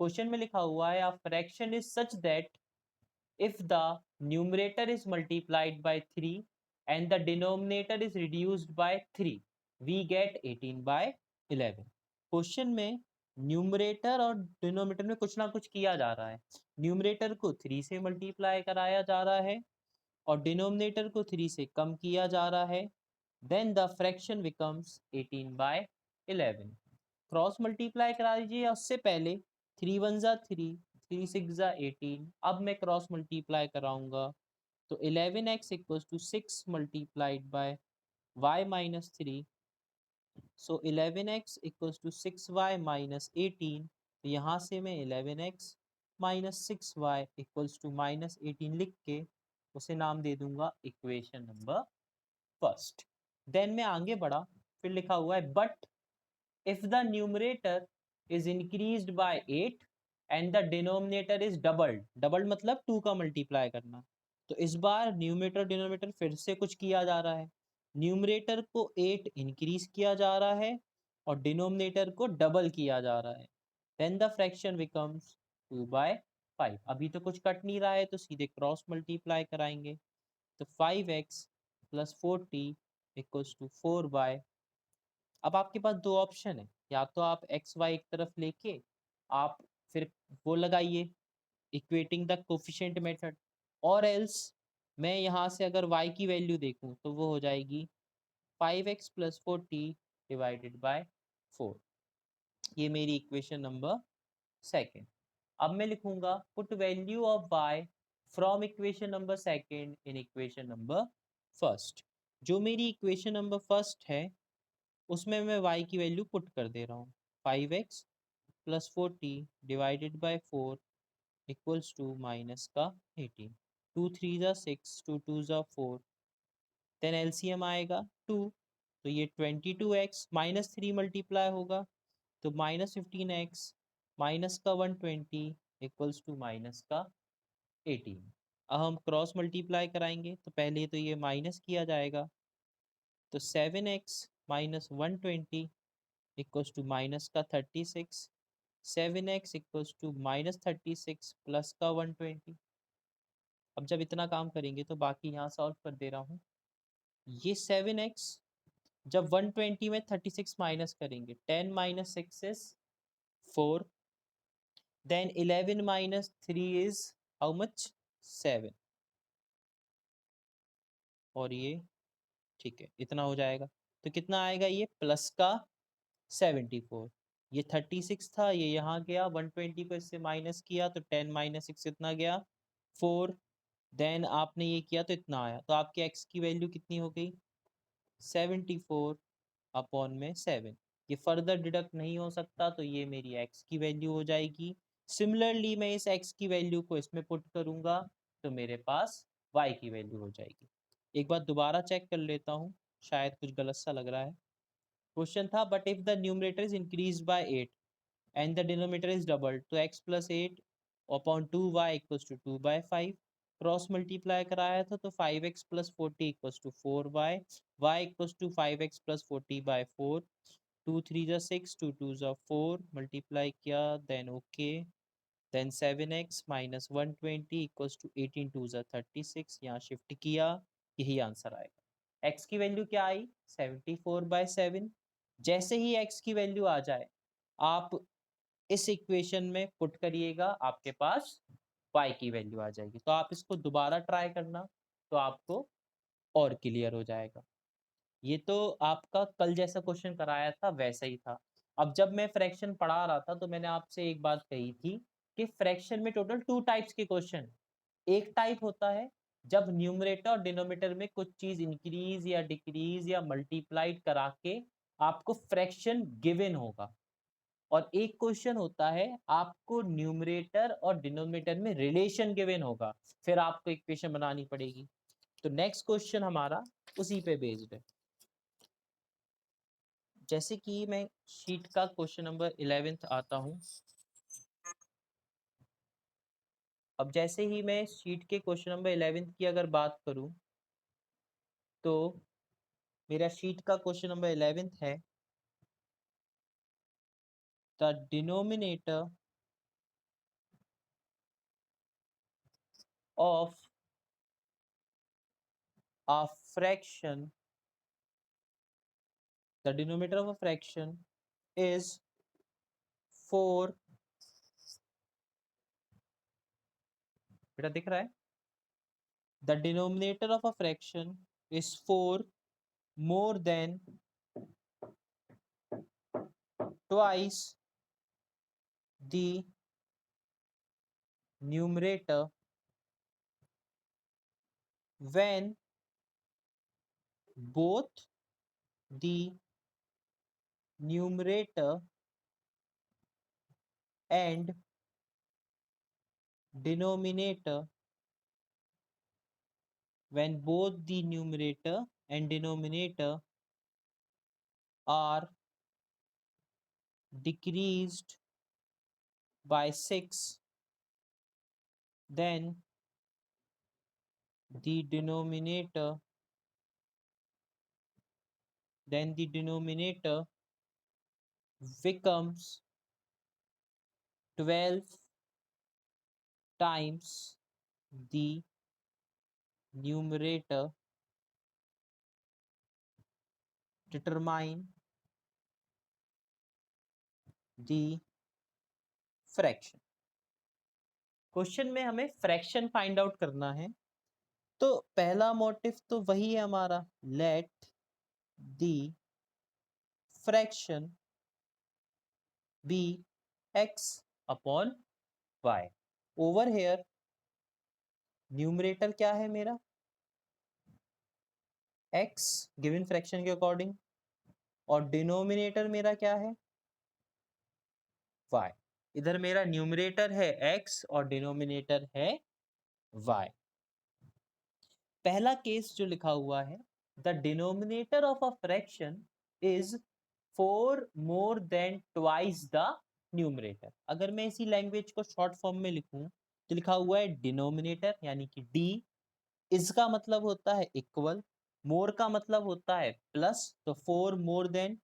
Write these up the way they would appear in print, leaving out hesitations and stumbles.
Question में लिखा हुआ है, अ fraction is such that if the numerator is multiplied by 3 and the denominator is reduced by 3 we get 18 by 11। Question में numerator और denominator में कुछ ना कुछ किया जा रहा है। न्यूमरेटर को 3 से मल्टीप्लाई कराया जा रहा है और डिनोमिनेटर को 3 से कम किया जा रहा है। Then the fraction becomes 18 by 11। Cross multiply करा दीजिए, या उससे पहले 3 वन ज़ा 3, 3 सिक्स ज़ा 18। अब मैं क्रॉस मल्टीप्लाई कराऊंगा तो 11x equals to 6 multiplied by y minus 3। So 11x equals to 6y minus 18। तो यहाँ से मैं 11x minus 6y equals to minus 18 लिख के उसे नाम दे दूंगा इक्वेशन नंबर फर्स्ट। देन मैं आगे बढ़ा, फिर लिखा हुआ है but if the numerator is increased by 8 and the denominator is doubled मतलब 2 का मल्टीप्लाई करना। तो इस बार न्यूमरेटर डिनोमिनेटर फिर से कुछ किया जा रहा है। न्यूमरेटर को 8 इंक्रीज किया जा रहा है और डिनोमिनेटर को डबल किया जा रहा है। Then the fraction becomes 2/5। अभी तो कुछ कट नहीं रहा है तो सीधे क्रॉस मल्टीप्लाई कराएंगे। तो 5x प्लस 40 इक्वल्स टू 4/। अब आपके पास दो ऑप्शन है, या तो आप एक्स वाई एक तरफ लेके आप फिर वो लगाइए इक्वेटिंग द कोफिशिएंट मेथड, और एल्स मैं यहाँ से अगर y की वैल्यू देखूँ तो वो हो जाएगी 5x प्लस 40 डिवाइडेड बाय 4। ये मेरी इक्वेशन नंबर सेकेंड। अब मैं लिखूंगा put value of y from equation number second in equation number first. जो मेरी इक्वेशन नंबर फर्स्ट है उसमें मैं y की वैल्यू पुट कर दे रहा हूँ। 5x plus 40 divided by 4 equals to minus का 18। 2 3 ज़ा 6, 2 2 ज़ा 4। देन एलसीएम आएगा 2, तो ये 22x माइनस 3 मल्टीप्लाई होगा तो माइनस 15x माइनस का 120 इक्वल्स टू माइनस का 18। अब हम क्रॉस मल्टीप्लाई कराएंगे तो पहले तो ये माइनस किया जाएगा, तो 7x minus 120 equals to minus का 36। 7x equals to minus 36 plus का 120। अब जब इतना काम करेंगे तो बाकी यहाँ सॉल्व कर दे रहा हूँ। ये 7x जब 120 में 36 माइनस करेंगे, 10 minus 6 is 4। Then 11 minus 3 is how much 7। और ये ठीक है, इतना हो जाएगा। तो कितना आएगा ये प्लस का 74। ये 36 था, ये यहाँ गया, 120 को इससे माइनस किया तो 10 माइनस 6 इतना गया 4। देन आपने ये किया तो इतना आया, तो आपके x की वैल्यू कितनी हो गई 74 अपॉन में 7। ये फर्दर डिडक्ट नहीं हो सकता तो ये मेरी x की वैल्यू हो जाएगी। सिमिलरली मैं इस x की वैल्यू को इसमें पुट करूंगा तो मेरे पास y की वैल्यू हो जाएगी। एक बार दोबारा चेक कर लेता हूँ, शायद कुछ गलत सा लग रहा है। क्वेश्चन था but if the numerator is increase by 8 and the denominator is doubled तो x plus 8 upon 2y equals to 2/5। Cross multiply कराया था तो 5x plus 40 equals to 4y, y equals to 5x plus 40 by 4। 2 3 जा 6, 2 2 जा 4 multiply किया, then okay. Then 7x minus 120 equals to 18 2 जा 36, यहाँ shift किया, यही आंसर आएगा। x की वैल्यू क्या आई 74/7। जैसे ही x की वैल्यू आ जाए आप इस इक्वेशन में पुट करिएगा, आपके पास y की वैल्यू आ जाएगी। तो आप इसको दोबारा ट्राई करना तो आपको और क्लियर हो जाएगा। ये तो आपका कल जैसा क्वेश्चन कराया था वैसा ही था। अब जब मैं फ्रैक्शन पढ़ा रहा था तो मैंने आपसे एक बात कही थी कि फ्रैक्शन में टोटल 2 टाइप्स के क्वेश्चन। एक टाइप होता है जब न्यूमरेटर और डिनोमिनेटर में कुछ चीज इंक्रीज या डिक्रीज या मल्टीप्लाइड करा के आपको फ्रैक्शन गिवन होगा, और एक क्वेश्चन होता है आपको न्यूमरेटर और डिनोमिनेटर में रिलेशन गिवन होगा, फिर आपको इक्वेशन बनानी पड़ेगी। तो नेक्स्ट क्वेश्चन हमारा उसी पे बेस्ड है। जैसे कि मैं शीट का क्वेश्चन नंबर 11 आता हूं। अब जैसे ही मैं शीट के क्वेश्चन नंबर 11 की अगर बात करूं तो मेरा शीट का क्वेश्चन नंबर 11 है the denominator of a fraction, the denominator of a fraction is 4, बेटा दिख रहा है, the denominator of a fraction is 4 more than twice the numerator when both the numerator and denominator are decreased by 6, then the denominator becomes 12 times the numerator. Determine the fraction. Question में हमें fraction find out करना है, तो पहला motive तो वही है हमारा, let the fraction be x upon y. Over here numerator क्या है मेरा, x गिवन फ्रैक्शन के अकॉर्डिंग, और डिनोमिनेटर मेरा क्या है, y. इधर मेरा न्यूमरेटर है x और डिनोमिनेटर है y. पहला केस जो लिखा हुआ है, the denominator of a fraction is 4 more than twice the numerator. अगर मैं इसी लैंग्वेज को शॉर्ट फॉर्म में लिखूं तो लिखा हुआ है डिनोमिनेटर यानी कि d, इसका मतलब होता है इक्वल, मोर का मतलब होता है प्लस, तो 4 मोर देन,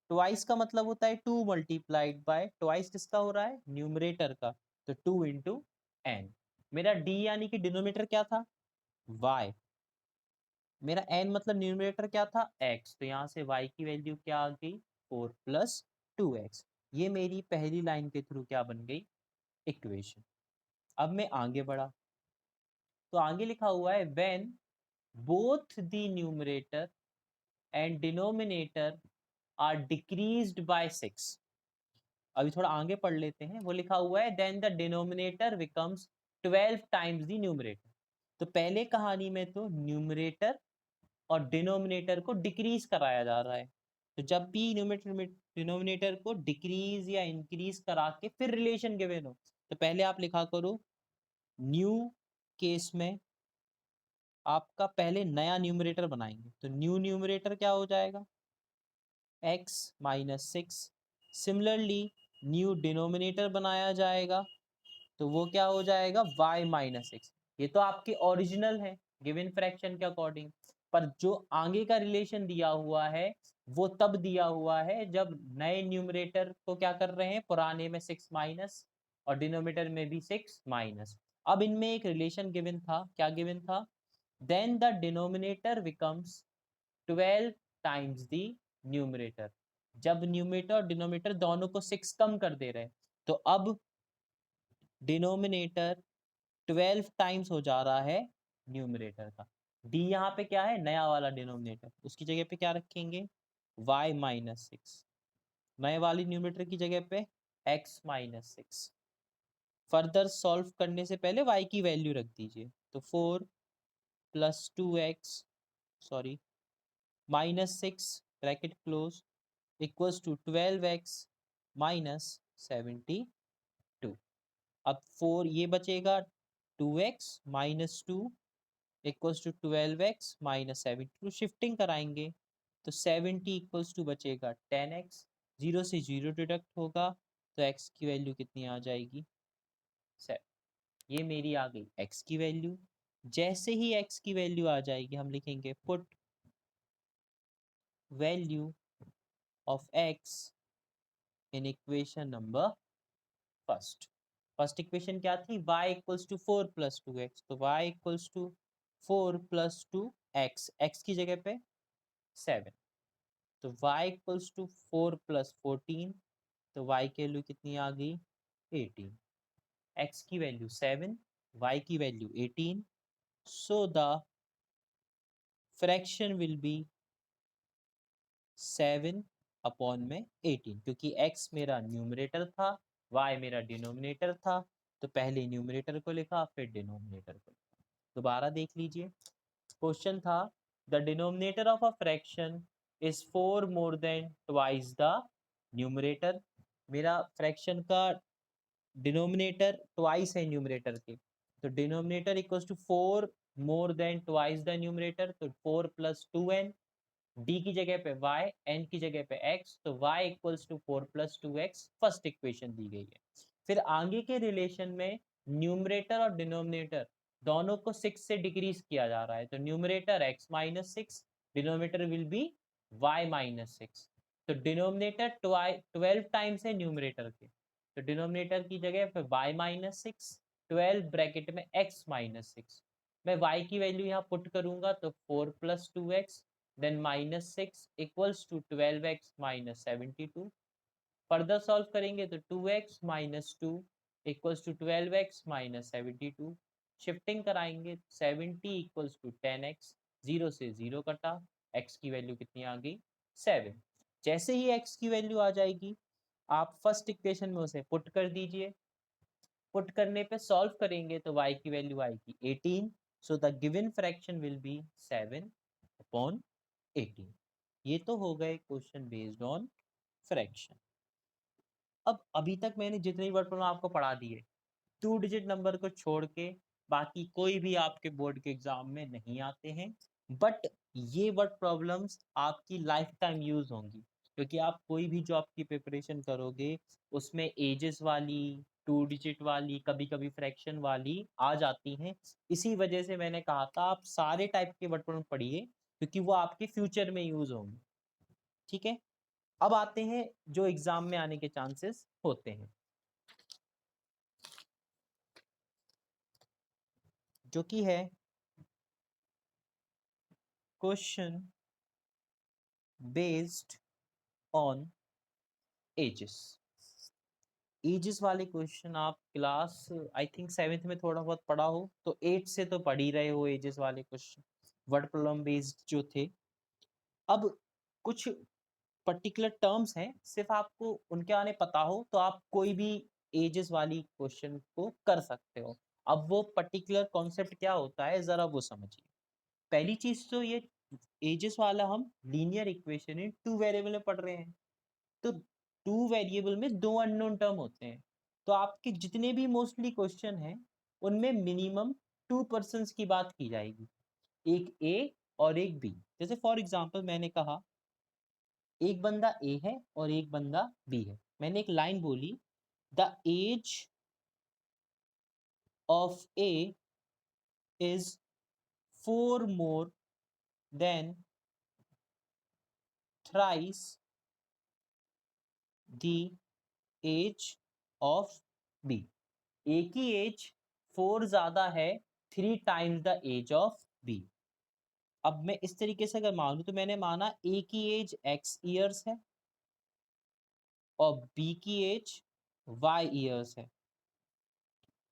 ट्वाइस का मतलब होता है 2 मल्टीप्लाइड बाय, ट्वाइस किसका हो रहा है, न्यूमरेटर का, तो 2 इंटू एन. मेरा d यानी कि डिनोमिनेटर क्या था, y, मेरा n मतलब न्यूमरेटर क्या था, x, तो यहाँ से y की वैल्यू क्या आ गई, 4 प्लस 2x. ये मेरी पहली लाइन के थ्रू क्या बन गई, इक्वेशन. अब मैं आगे बढ़ा तो आगे लिखा हुआ है when both the numerator and denominator are decreased by 6. अभी थोड़ा आगे पढ़ लेते हैं, वो लिखा हुआ है then the denominator becomes 12 times the numerator. तो पहले कहानी में तो न्यूमरेटर और डिनोमिनेटर को डिक्रीज कराया जा रहा है, तो जब भी डिनोमिनेटर को डिक्रीज या इंक्रीज करा के फिर रिलेशन गिवन हो, तो पहले आप लिखा करो न्यू केस में आपका पहले नया न्यूमरेटर बनाएंगे, तो न्यू न्यूमरेटर क्या हो जाएगा, x minus 6. Similarly new denominator बनाया जाएगा, तो वो क्या हो जाएगा, y माइनस 6. ये तो आपके ओरिजिनल है गिवन फ्रैक्शन के अकॉर्डिंग, पर जो आगे का रिलेशन दिया हुआ है वो तब दिया हुआ है जब नए न्यूमरेटर को क्या कर रहे हैं, पुराने में 6 माइनस और डिनोमिनेटर में भी 6 माइनस. अब इनमें एक रिलेशन गिवन था, क्या गिवन था, then the denominator becomes 12 times the numerator. जब न्यूमरेटर और डिनोमिनेटर दोनों को 6 कम कर दे रहे हैं, तो अब डिनोमिनेटर 12 टाइम्स हो जा रहा है न्यूमरेटर का. d यहाँ पे क्या है, नया वाला डिनोमिनेटर, उसकी जगह पे क्या रखेंगे, y माइनस 6. नए वाली न्यूमरेटर की जगह पे x माइनस 6. फर्दर सॉल्व करने से पहले y की वैल्यू रख दीजिए, तो 4 plus 2x, sorry minus 6 bracket close equals to 12x minus 72. अब 4 ये बचेगा, 2x minus 2 equals to 12x minus 72. Shifting कराएंगे तो 70 इक्वल्स टू बचेगा 10x, 0 से 0 डिडक्ट होगा तो x की वैल्यू कितनी आ जाएगी, 7. ये मेरी आ गई x की वैल्यू. जैसे ही x की वैल्यू आ जाएगी हम लिखेंगे put value of x in equation number first. First equation क्या थी, y equals to 4 plus 2x, तो y equals to 4 plus 2x, x की जगह पे 7, तो y इक्वल्स टू 4 प्लस 14, तो y की वैल्यू कितनी आ गई 18, x की वैल्यू 7, y की value 18, so the fraction will be 7 upon में 18, क्योंकि x मेरा न्यूमरेटर था, y मेरा डिनोमिनेटर था, तो पहले न्यूमरेटर को लिखा फिर डिनोमिनेटर को लिखा। दोबारा देख लीजिए, क्वेश्चन था the denominator of a fraction is 4 more than twice the numerator. मेरा फ्रैक्शन का डिनोमिनेटर ट्वाइस है न्यूमरेटर के, तो denominator equals to 4 more than twice the numerator, तो 4 प्लस 2n, d की जगह पे y, n की जगह पे x, तो y equals to 4 plus 2x, first equation दी गई है। फिर आगे के रिलेशन में न्यूमरेटर और डिनोमिनेटर दोनों को 6 से डिक्रीज किया जा रहा है, तो numerator x minus 6, denominator will be y minus 6, तो डिनोमिनेटर 12 टाइम्स है न्यूमरेटर के, तो डिनोमिनेटर की जगह पे y माइनस 6, 12 ब्रैकेट में x माइनस 6, मैं y की वैल्यू यहाँ पुट करूंगा तो 4 plus 2x, then minus 6 equals to 12x minus 72, further solve करेंगे तो 2x minus 2 equals to 12x minus 72, shifting कराएंगे 70 equals to 10x, 0 से 0 कटा, x की वैल्यू कितनी आ गई 7, जैसे ही x की वैल्यू आ जाएगी आप फर्स्ट इक्वेशन में उसे पुट कर दीजिए, पुट करने पे सॉल्व करेंगे तो y की वैल्यू आएगी 18, so the given fraction will be 7 upon 18। ये तो हो गए क्वेश्चन बेस्ड ऑन फ्रैक्शन। अब अभी तक मैंने जितने वर्ड प्रॉब्लम आपको पढ़ा दिए, 2 डिजिट नंबर को छोड़ के बाकी कोई भी आपके बोर्ड के एग्जाम में नहीं आते हैं, बट ये वर्ड प्रॉब्लम्स आपकी लाइफ टाइम यूज होंगी, क्योंकि आप कोई भी जॉब की प्रिपरेशन करोगे उसमें एजेस वाली, 2 डिजिट वाली, कभी कभी फ्रैक्शन वाली आ जाती हैं, इसी वजह से मैंने कहा था आप सारे टाइप के वर्ड प्रॉब्लम पढ़िए, क्योंकि वो आपके फ्यूचर में यूज होंगे। ठीक है, अब आते हैं जो एग्जाम में आने के चांसेस होते हैं, जो कि है question based on ages. Ages वाले क्वेश्चन आप क्लास आई थिंक 7th में थोड़ा बहुत पढ़ा हो, तो 8 से तो पढ़ ही रहे हो एजेस वाले क्वेश्चन, वर्ड प्रॉब्लम बेस्ड जो थे। अब कुछ पर्टिकुलर टर्म्स हैं, सिर्फ आपको उनके आने पता हो तो आप कोई भी एजेस वाली क्वेश्चन को कर सकते हो। अब वो पर्टिकुलर कॉन्सेप्ट क्या होता है जरा वो समझिए। पहली चीज तो ये एजेस वाला हम लीनियर इक्वेशन इन 2 वेरिएबल में पढ़ रहे हैं, तो 2 वेरिएबल में 2 अननोन टर्म होते हैं, तो आपके जितने भी मोस्टली क्वेश्चन हैं उनमें मिनिमम 2 पर्सन्स की बात की जाएगी, एक ए और एक बी। जैसे फॉर एग्जांपल मैंने कहा एक बंदा ए है और एक बंदा बी है, मैंने एक लाइन बोली the age of A is 4 more than thrice the age of B, A की एज 4 ज्यादा है 3 times the age of B. अब मैं इस तरीके से अगर मानूं तो मैंने माना ए की एज x ईयर्स है और बी की एज y ईयर्स है,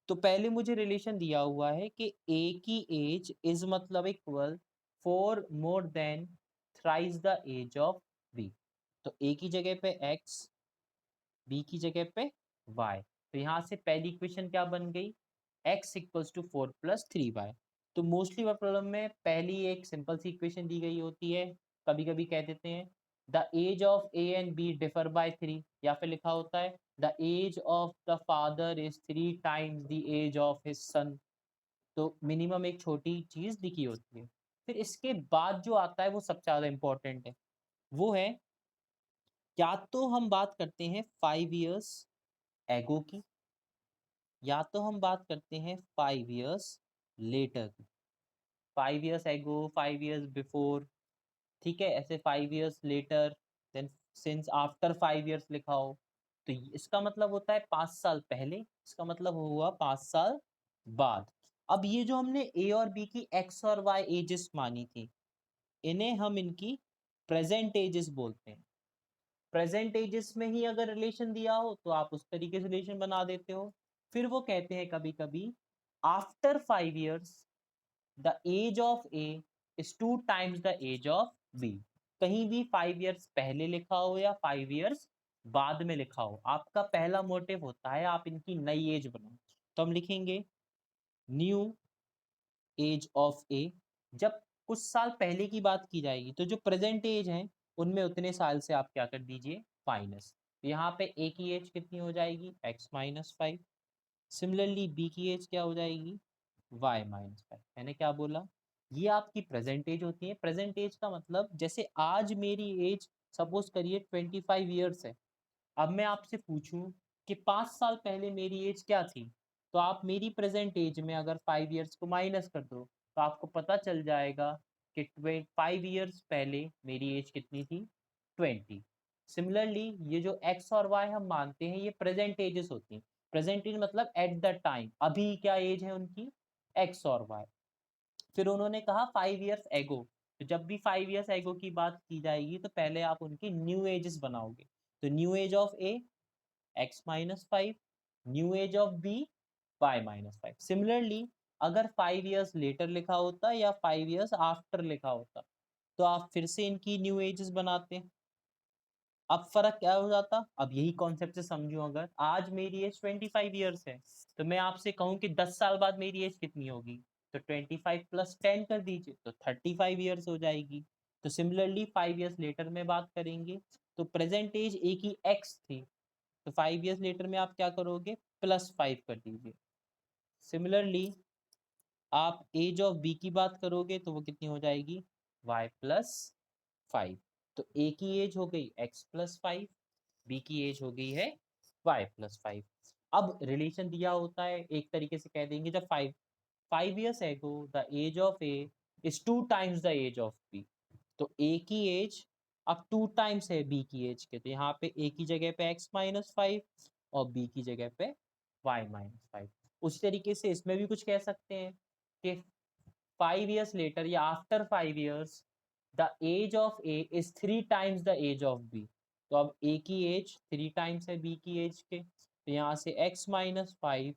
तो पहले मुझे रिलेशन दिया हुआ है कि ए की एज इज मतलब equal 4 more than thrice the age of B, तो ए की जगह पे x, बी की जगह पे y, तो यहाँ से पहली इक्वेशन क्या बन गई x equals to 4 plus 3y। तो मोस्टली वर्ड प्रॉब्लम में पहली एक सिंपल सी इक्वेशन दी गई होती है, कभी कभी कह देते हैं the age of A and B differ by 3, या फिर लिखा होता है the age of the father is 3 times the age of his son, तो मिनिमम एक छोटी चीज लिखी होती है। फिर इसके बाद जो आता है वो सबसे ज्यादा इंपॉर्टेंट है, वो है या तो हम बात करते हैं 5 इयर्स एगो की, या तो हम बात करते हैं 5 इयर्स लेटर की, 5 इयर्स एगो, 5 इयर्स बिफोर, ठीक है, ऐसे 5 years later, then since after 5 years लिखा हो, तो इसका मतलब होता है 5 साल पहले, इसका मतलब हुआ 5 साल बाद। अब ये जो हमने ए और बी की एक्स और वाई एजेस मानी थी, इन्हें हम इनकी प्रेजेंट एजेस बोलते हैं। प्रेजेंट एजेस में ही अगर रिलेशन दिया हो तो आप उस तरीके से रिलेशन बना देते हो। फिर वो कहते हैं कभी कभी after 5 years the age of A is 2 times the age of B. कहीं भी 5 years पहले लिखा हो या 5 years बाद में लिखा हो, आपका पहला मोटिव होता है आप इनकी नई एज बनाओ। तो हम लिखेंगे न्यू एज ऑफ ए। जब कुछ साल पहले की बात की जाएगी तो जो प्रेजेंट एज है उनमें उतने साल से आप क्या कर दीजिए, माइनस। यहाँ पे ए की एज कितनी हो जाएगी, x-5। सिमिलरली बी की एज क्या हो जाएगी, y-5। मैंने क्या बोला, ये आपकी प्रेजेंट एज होती है। प्रेजेंट एज का मतलब जैसे आज मेरी एज सपोज करिए 25 years है। अब मैं आपसे पूछूं कि 5 साल पहले मेरी एज क्या थी, तो आप मेरी प्रेजेंट एज में अगर 5 years को माइनस कर दो तो आपको पता चल जाएगा कि 5 years पहले मेरी एज कितनी थी, 20। सिमिलरली ये जो एक्स और वाई हम मानते हैं ये प्रेजेंट एजेस होती हैं। प्रेजेंट एज मतलब एट द टाइम, अभी क्या एज है उनकी, एक्स और वाई। फिर उन्होंने कहा 5 years एगो, तो जब भी 5 years एगो की बात की जाएगी तो पहले आप उनकी न्यू एजेस बनाओगे। तो new age of A x-5, new age of B y-5। Similarly अगर 5 years लेटर लिखा होता या 5 years आफ्टर लिखा होता तो आप फिर से इनकी न्यू एजेस बनाते। अब फर्क क्या हो जाता, अब यही कॉन्सेप्ट से समझो, अगर आज मेरी एज 25 years है तो मैं आपसे कहूं कि 10 साल बाद मेरी एज कितनी होगी, तो 25 + 10 कर दीजिए तो 35 years हो जाएगी। तो सिमिलरली 5 years लेटर में बात करेंगे तो प्रेजेंट एज ए की एक्स थी, तो 5 years लेटर में आप क्या करोगे, +5 कर दीजिए। सिमिलरली आप एज ऑफ बी की बात करोगे तो वो कितनी हो जाएगी, y+5। तो ए की एज हो गई x+5, बी की एज हो गई है y+5। अब रिलेशन दिया होता है एक तरीके से कह देंगे, जब 5 years ago the age of A is 2 times the age of B. तो ए की एज अब 2 times है बी की एज के, तो यहाँ पे ए की जगह पे x-5 और बी की जगह पे y-5। उस तरीके से इसमें भी कुछ कह सकते हैं कि 5 years लेटर या after 5 years the age of A is 3 times the age of B. तो अब ए की एज 3 times है बी की एज के, तो यहाँ से x-5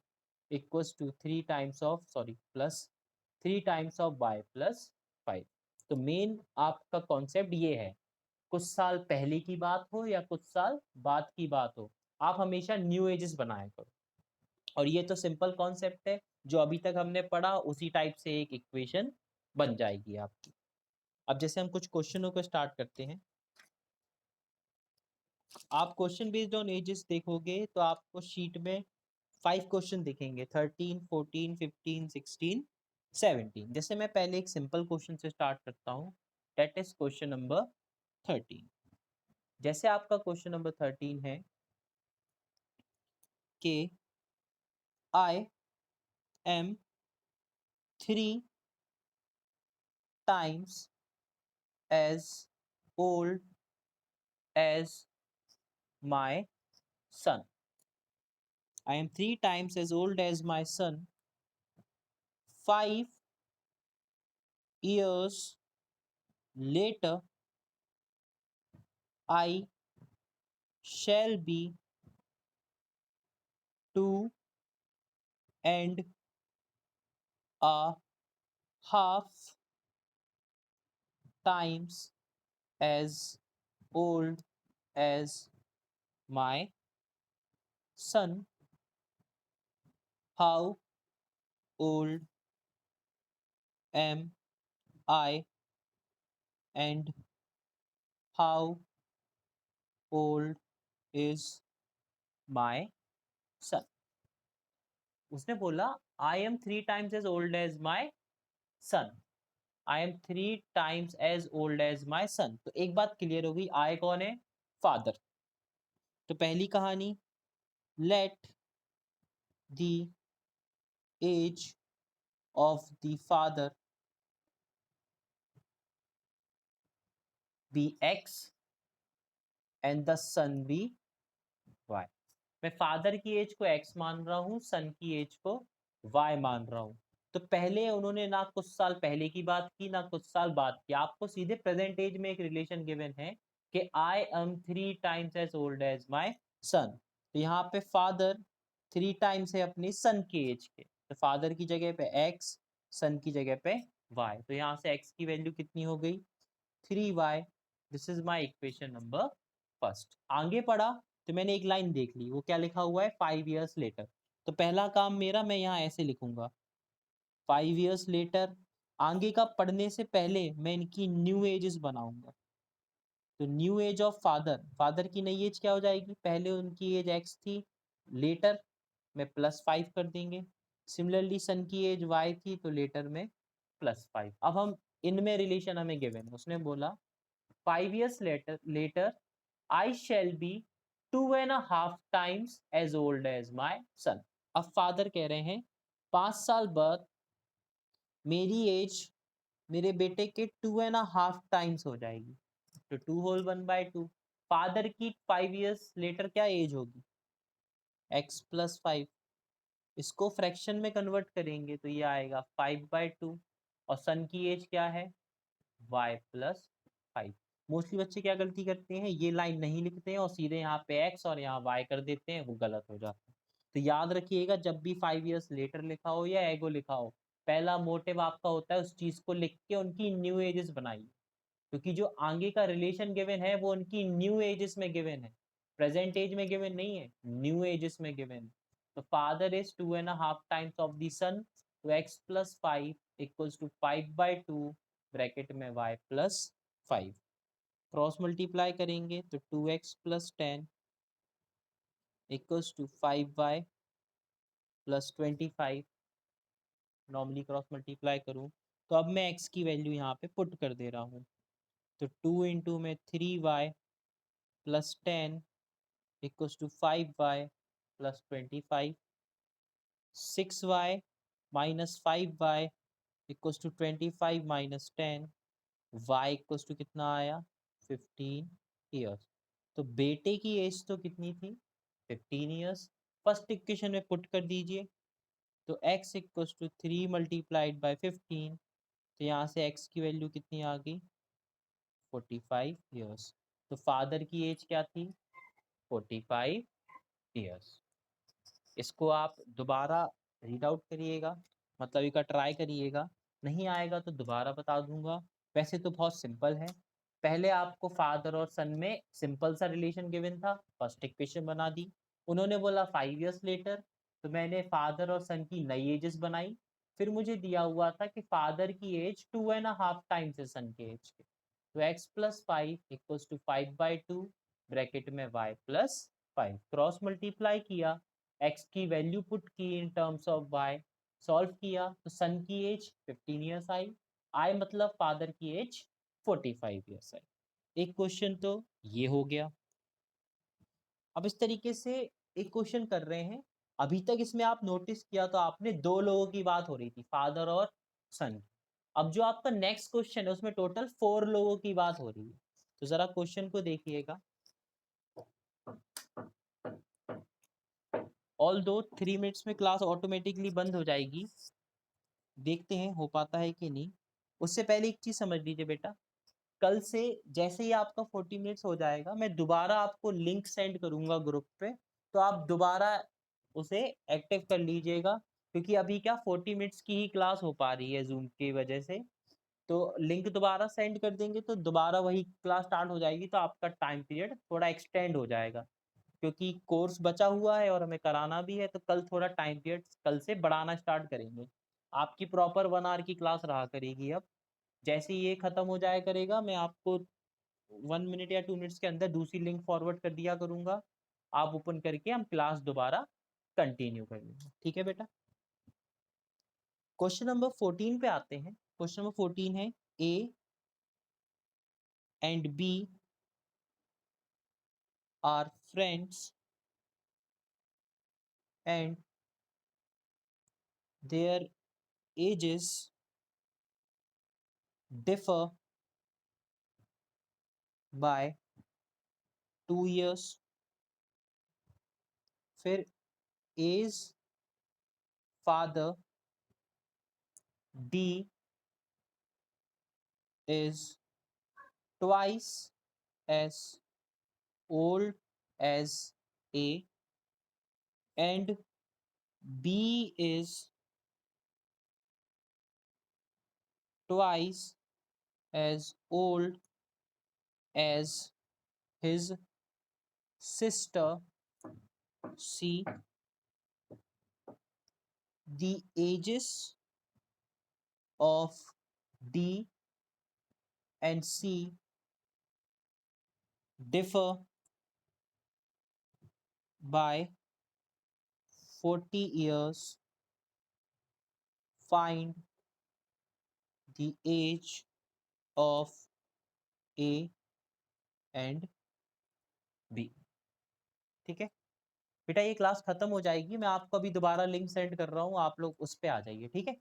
equals to 3 times of, sorry plus 3 times of y+5। तो मेन आपका कॉन्सेप्ट ये है, कुछ साल पहले की बात हो या कुछ साल बाद की बात हो, आप हमेशा न्यू एजेस बनाया करो। और ये तो सिंपल कॉन्सेप्ट है, जो अभी तक हमने पढ़ा उसी टाइप से एक इक्वेशन बन जाएगी आपकी। अब जैसे हम कुछ क्वेश्चनों को स्टार्ट करते हैं, आप क्वेश्चन बेस्ड ऑन एजेस देखोगे तो आपको शीट में 5 क्वेश्चन दिखेंगे, 13, 14, 15, 16, 17। जैसे मैं पहले एक सिंपल क्वेश्चन से स्टार्ट करता हूँ, दैट इज क्वेश्चन नंबर 13। जैसे आपका क्वेश्चन नंबर 13 है कि I am 3 times as old as my son. I am 3 times as old as my son. 5 years later, I shall be 2.5 times as old as my son. How old am I and how old is my son? उसने बोला I am 3 times as old as my son. I am 3 times as old as my son. तो एक बात clear हो गई, आई कौन है, father. तो पहली कहानी, let the age of the father be x and the son be y. मैं फादर की एज को x मान रहा हूँ, सन की एज को y मान रहा हूँ। तो पहले उन्होंने ना कुछ साल पहले की बात की ना कुछ साल बाद की, आपको सीधे प्रेजेंट एज में एक रिलेशन गिवन है कि I am 3 times as old as my son. तो यहाँ पे फादर 3 times है अपनी सन की एज के, तो फादर की जगह पे x, सन की जगह पे y। तो यहाँ से x की वैल्यू कितनी हो गई, 3y। This is my equation number first. आगे पढ़ा तो मैंने एक लाइन देख ली, वो क्या लिखा हुआ है, 5 years लेटर। तो पहला काम मेरा, मैं यहाँ ऐसे लिखूंगा 5 years लेटर। आगे का पढ़ने से पहले मैं इनकी न्यू एजेस बनाऊंगा। तो new age of father, father की नई एज क्या हो जाएगी, पहले उनकी एज x थी, लेटर में +5 कर देंगे। सिमिलरली सन की एज y थी, तो लेटर में +5। अब हम इनमें रिलेशन हमें गिवन है, उसने बोला 5 years later I shall be 2.5 times as old as my son। अब फादर कह रहे हैं 5 साल बाद मेरी एज मेरे बेटे के 2.5 times हो जाएगी। तो 2 whole 1/2। फादर की 5 years लेटर क्या एज होगी, x+5। इसको फ्रैक्शन में कन्वर्ट करेंगे तो ये आएगा 5/2। और सन की एज क्या है, y+5। मोस्टली बच्चे क्या गलती करते हैं, ये लाइन नहीं लिखते हैं और सीधे यहाँ पे x और यहाँ y कर देते हैं, वो गलत हो जाता है। तो याद रखिएगा, जब भी 5 years लेटर लिखा हो या एगो लिखा हो, पहला मोटिव आपका होता है उस चीज को लिख के उनकी न्यू एजेस बनाइए, क्योंकि जो आगे का रिलेशन गिवन है वो उनकी न्यू एजेस में गिवन है, प्रेजेंट एज में गिवन नहीं है, न्यू एजेस में गिवन है। तो father is 2.5 times of the son, तो x+5 इक्वल्स टू 5/2 ब्रैकेट में y+5। क्रॉस मल्टीप्लाई करेंगे तो 2x+10 equals to 5y+25। Normally cross multiply करूं तो अब मैं x की वैल्यू यहाँ पे पुट कर दे रहा हूँ। तो 2 इंटू में 3y+10 equals to 5y+25। 6y-5y equals to 25 - 10, y equals to कितना आया, 15 years। तो बेटे की एज तो कितनी थी, 15 years। फर्स्ट इक्वेशन में पुट कर दीजिए, तो x इक्वल्स टू 3 × 15। तो यहाँ से x की वैल्यू कितनी आ गई, 45 years। तो फादर की एज क्या थी, 45 years। इसको आप दोबारा रीड आउट करिएगा, मतलब एक ट्राई करिएगा, नहीं आएगा तो दोबारा बता दूंगा। वैसे तो बहुत सिंपल है। पहले आपको फादर और सन में सिंपल सा रिलेशन गिवन था, फर्स्ट इक्वेशन बना दी। उन्होंने बोला 5 years लेटर, तो मैंने फादर और सन की नई एजेस बनाई। फिर मुझे दिया हुआ था कि फादर की एज 2.5 times है सन के एज के, तो x+5 इक्वल्स टू 5/2 ब्रैकेट में y+5। क्रॉस मल्टीप्लाई किया, x की वैल्यू पुट की in terms of y, solve किया तो सन की एज 15 years आई, आई मतलब फादर की एज 45 years आई। एक क्वेश्चन तो ये हो गया। अब इस तरीके से एक क्वेश्चन कर रहे हैं। अभी तक इसमें आप नोटिस किया तो आपने दो लोगों की बात हो रही थी, फादर और सन। अब जो आपका नेक्स्ट क्वेश्चन है उसमें टोटल 4 लोगों की बात हो रही है। तो जरा क्वेश्चन को देखिएगा। ऑल दो 3 मिनट्स में क्लास ऑटोमेटिकली बंद हो जाएगी, देखते हैं हो पाता है कि नहीं। उससे पहले एक चीज समझ लीजिए बेटा, कल से जैसे ही आपका 40 मिनट्स हो जाएगा मैं दोबारा आपको लिंक सेंड करूंगा ग्रुप पे, तो आप दोबारा उसे एक्टिव कर लीजिएगा, क्योंकि अभी क्या 40 मिनट्स की ही क्लास हो पा रही है जूम की वजह से। तो लिंक दोबारा सेंड कर देंगे तो दोबारा वही क्लास स्टार्ट हो जाएगी, तो आपका टाइम पीरियड थोड़ा एक्सटेंड हो जाएगा, क्योंकि कोर्स बचा हुआ है और हमें कराना भी है, तो कल थोड़ा टाइम पीरियड कल से बढ़ाना स्टार्ट करेंगे। आपकी प्रॉपर 1 आवर की क्लास रहा करेगी। अब जैसे ही ये खत्म हो जाया करेगा मैं आपको 1 मिनट या 2 मिनट्स के अंदर दूसरी लिंक फॉरवर्ड कर दिया करूंगा, आप ओपन करके हम क्लास दोबारा कंटिन्यू करेंगे, ठीक है बेटा। क्वेश्चन नंबर 14 पे आते हैं। क्वेश्चन नंबर 14 है, A and B are friends and their ages differ by 2 years. फिर A's father D is twice as old as A, and B is twice as old as his sister C. The ages of D and C differ by 40 years. Find the age of A and B. ठीक है बेटा, ये class खत्म हो जाएगी, मैं आपको अभी दोबारा लिंक सेंड कर रहा हूँ, आप लोग उस पे आ जाइए, ठीक है।